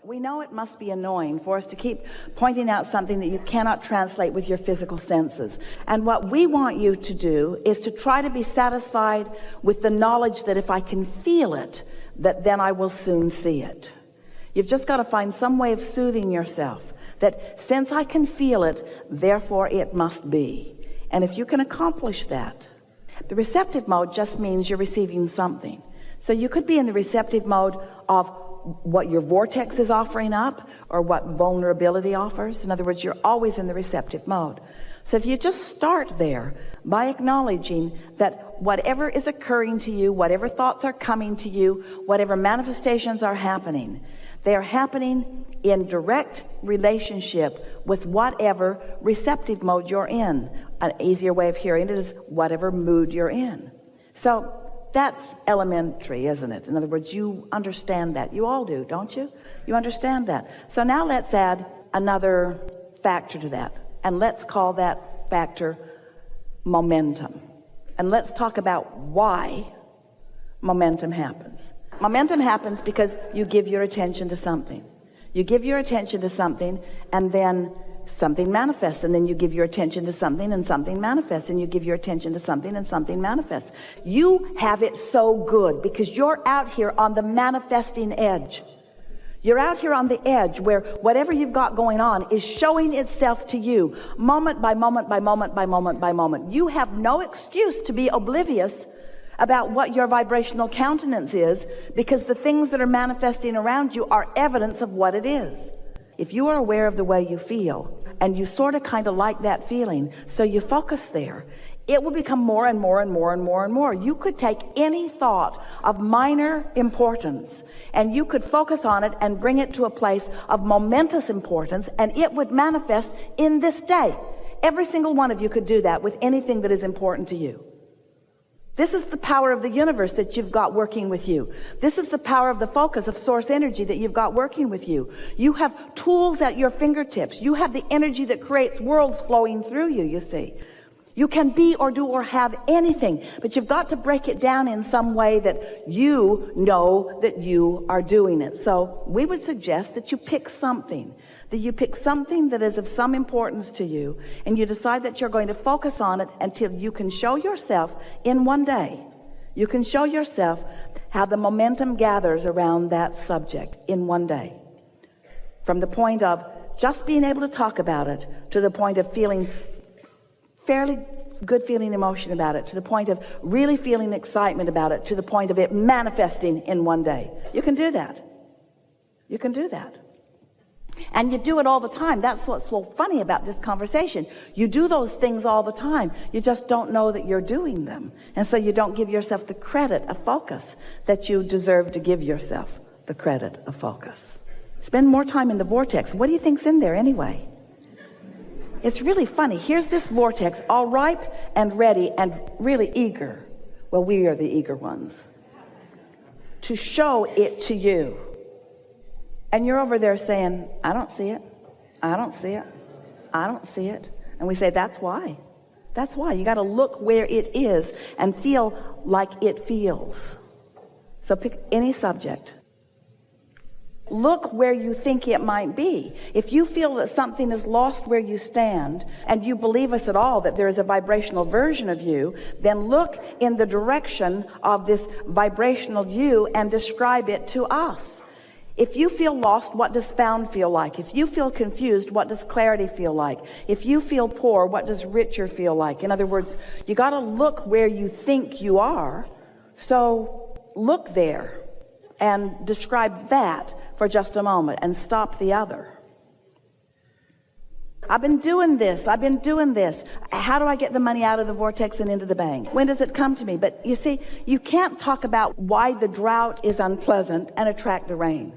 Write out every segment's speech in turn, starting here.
We know it must be annoying for us to keep pointing out something that you cannot translate with your physical senses. And what we want you to do is to try to be satisfied with the knowledge that if I can feel it, that then I will soon see it. You've just got to find some way of soothing yourself that since I can feel it, therefore it must be. And if you can accomplish that, the receptive mode just means you're receiving something. So you could be in the receptive mode of what your vortex is offering up or what vulnerability offers. In other words, you're always in the receptive mode. So if you just start there by acknowledging that whatever is occurring to you, whatever thoughts are coming to you, whatever manifestations are happening, they are happening in direct relationship with whatever receptive mode you're in. An easier way of hearing it is whatever mood you're in. So that's elementary, isn't it? In other words, you understand that. You all do, don't you? You understand that. So now let's add another factor to that. And let's call that factor momentum. And let's talk about why momentum happens. Momentum happens because you give your attention to something. You give your attention to something, and then something manifests, and then you give your attention to something and something manifests, and you give your attention to something and something manifests. You have it so good because you're out here on the manifesting edge. You're out here on the edge where whatever you've got going on is showing itself to you moment by moment by moment by moment by moment. You have no excuse to be oblivious about what your vibrational countenance is, because the things that are manifesting around you are evidence of what it is. If you are aware of the way you feel, and you sort of kind of like that feeling, so you focus there, it will become more and more and more and more and more. You could take any thought of minor importance, and you could focus on it and bring it to a place of momentous importance, and it would manifest in this day. Every single one of you could do that with anything that is important to you. This is the power of the universe that you've got working with you. This is the power of the focus of source energy that you've got working with you. You have tools at your fingertips. You have the energy that creates worlds flowing through you, you see. You can be or do or have anything, but you've got to break it down in some way that you know that you are doing it. So we would suggest that you pick something. That you pick something that is of some importance to you, and you decide that you're going to focus on it until you can show yourself in one day. You can show yourself how the momentum gathers around that subject in one day. From the point of just being able to talk about it to the point of feeling fairly good feeling emotion about it, to the point of really feeling excitement about it, to the point of it manifesting in one day. You can do that. You can do that. And you do it all the time. That's what's so funny about this conversation. You do those things all the time. You just don't know that you're doing them. And so you don't give yourself the credit of focus that you deserve to give yourself the credit of focus. Spend more time in the vortex. What do you think's in there anyway? It's really funny. Here's this vortex, all ripe and ready and really eager. Well, we are the eager ones. To show it to you. And you're over there saying, I don't see it. I don't see it. I don't see it. And we say, that's why. That's why. You got to look where it is and feel like it feels. So pick any subject. Look where you think it might be. If you feel that something is lost where you stand, and you believe us at all that there is a vibrational version of you, then look in the direction of this vibrational you and describe it to us. If you feel lost, what does found feel like? If you feel confused, what does clarity feel like? If you feel poor, what does richer feel like? In other words, you got to look where you think you are. So look there and describe that for just a moment and stop the other. I've been doing this. I've been doing this. How do I get the money out of the vortex and into the bank? When does it come to me? But you see, you can't talk about why the drought is unpleasant and attract the rain.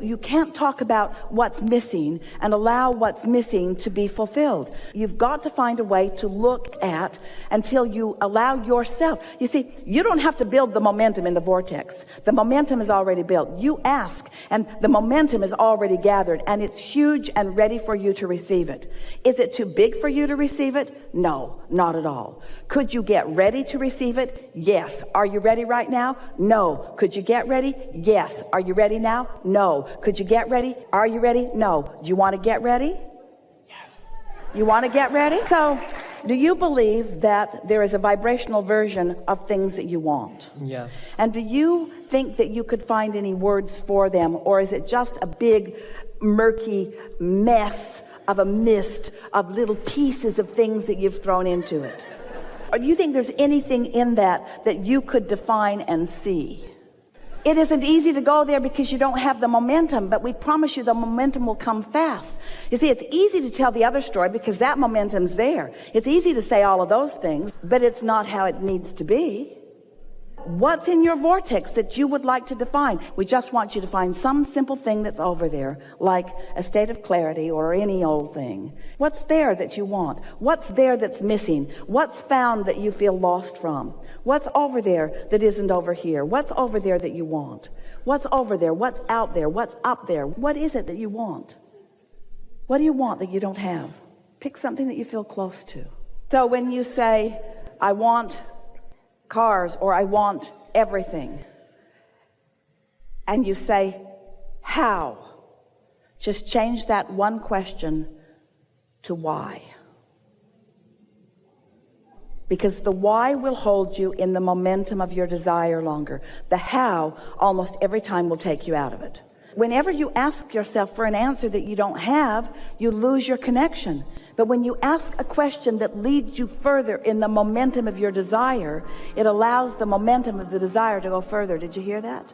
You can't talk about what's missing and allow what's missing to be fulfilled. You've got to find a way to look at until you allow yourself. You see, you don't have to build the momentum in the vortex. The momentum is already built. You ask, and the momentum is already gathered, and it's huge and ready for you to receive it. Is it too big for you to receive it? No, not at all. Could you get ready to receive it? Yes. Are you ready right now? No. Could you get ready? Yes. Are you ready now? No. Could you get ready? Are you ready? No. Do you want to get ready? Yes. You want to get ready? So, do you believe that there is a vibrational version of things that you want? Yes. And do you think that you could find any words for them, or is it just a big, murky mess of a mist of little pieces of things that you've thrown into it? Or do you think there's anything in that that you could define and see? It isn't easy to go there because you don't have the momentum, but we promise you the momentum will come fast. You see, it's easy to tell the other story because that momentum's there. It's easy to say all of those things, but it's not how it needs to be. What's in your vortex that you would like to define? We just want you to find some simple thing that's over there, like a state of clarity or any old thing. What's there that you want? What's there that's missing? What's found that you feel lost from? What's over there that isn't over here? What's over there that you want? What's over there? What's out there? What's up there? What is it that you want? What do you want that you don't have? Pick something that you feel close to. So when you say, I want cars, or I want everything, and you say, how? Just change that one question to why. Because the why will hold you in the momentum of your desire longer. The how almost every time will take you out of it. Whenever you ask yourself for an answer that you don't have, you lose your connection. But when you ask a question that leads you further in the momentum of your desire, it allows the momentum of the desire to go further. Did you hear that?